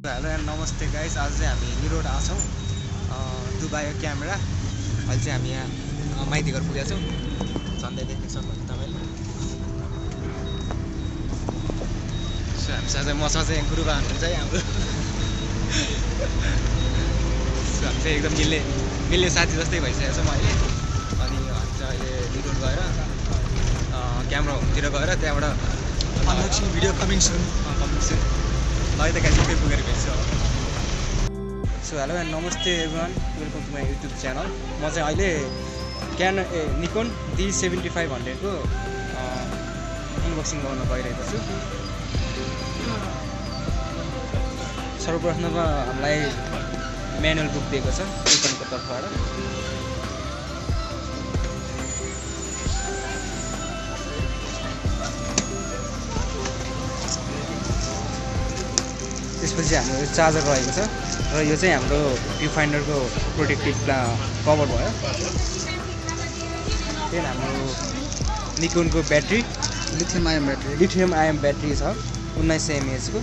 Hello and नमस्ते guys. आज चाहिँ हामी मिरोड आछौँ दुबई क्यामेरा। अहिले चाहिँ हामी यहाँ माइती घर पुगेका छौँ। झन्डै देख्न सक्नुहुन्छ तपाईँले। सो हामीसँग चाहिँ मसँग चाहिँ गुरुबा हुनुहुन्छ है हाम्रो। सो हामी चाहिँ एकदम मिल्ने साथी जस्तै भइसकेको छौँ अहिले। अनि हामी चाहिँ अहिले मिरोड गएर क्यामेरा होमतिर गएर त्यहाँबाट अनबक्सिङ भिडियो कमिङ सुन। अहिले त गाइस पुगेर भेट्छु। So hello and namaste everyone, welcome to my YouTube channel. म चाहिँ अहिले निकोन D7500 को अनबक्सिङ गर्न गइरहेको छु। सर्वप्रथम हामीलाई म्यानुअल बुक दिएको छ निकोनको तर्फबाट। त्यसपछि हाम्रो चार्जर रहेको छ र यो चाहिँ हाम्रो भ्यू फाइन्डरको प्रोटेक्टिभ कभर भयो। त्यही हाम्रो निकोनको ब्याट्री लिथियम आयन ब्याट्री छ 1900 mAh को।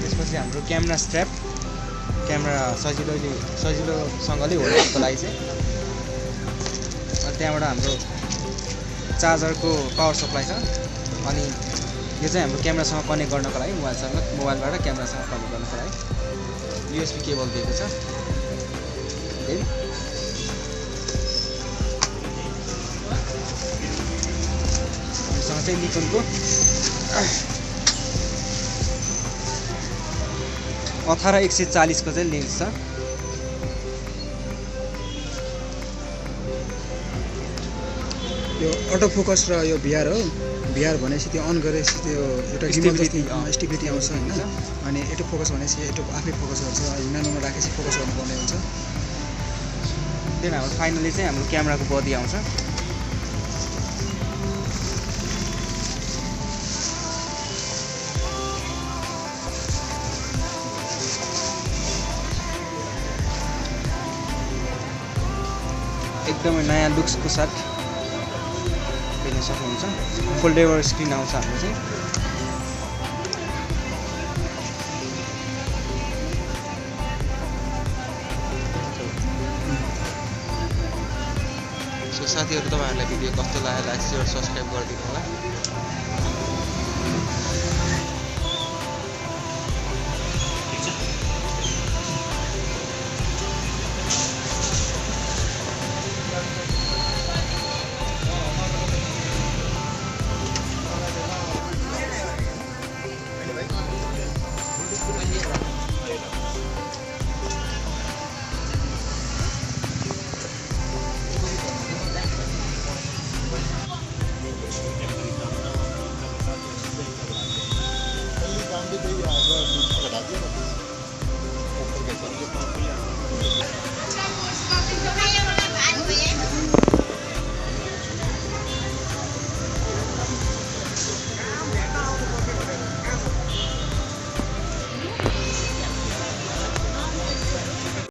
त्यसपछि हाम्रो क्यामेरा स्ट्र्याप, क्यामेरा सजिलोसँगले होल्डको लागि चाहिँ। अनि त्यहाँबाट हाम्रो चार्जरको पावर सप्लाई छ। अनि यो चाहिँ हाम्रो क्यामेरासँग कनेक्ट गर्नको लागि मोबाइलबाट क्यामेरासँग कनेक्ट गर्नको लागि USB केबल दिएको छ। हामीसँग चाहिँ निकोनको 18140 को चाहिँ लेन्स छ। यो अटो फोकस र यो भिआर हो। भिआर भनेपछि त्यो अन गरेपछि त्यो एउटा स्टेबिलिटी आउँछ होइन। अनि एटो फोकस भनेपछि एटो आफै फोकस गर्छ। म्यानुअलमा राखेपछि फोकस गर्नुपर्ने हुन्छ। त्यही हाम्रो फाइनली चाहिँ हाम्रो क्यामेराको बडी आउँछ। एकदमै नयाँ लुक्सको साथ हेर्न सक्नुहुन्छ। फोल्डेबल स्क्रिन आउँछ हाम्रो चाहिँ। सो साथीहरू, तपाईँहरूलाई भिडियो कस्तो लाग्यो लाइक शेयर सब्सक्राइब गरिदिनु होला।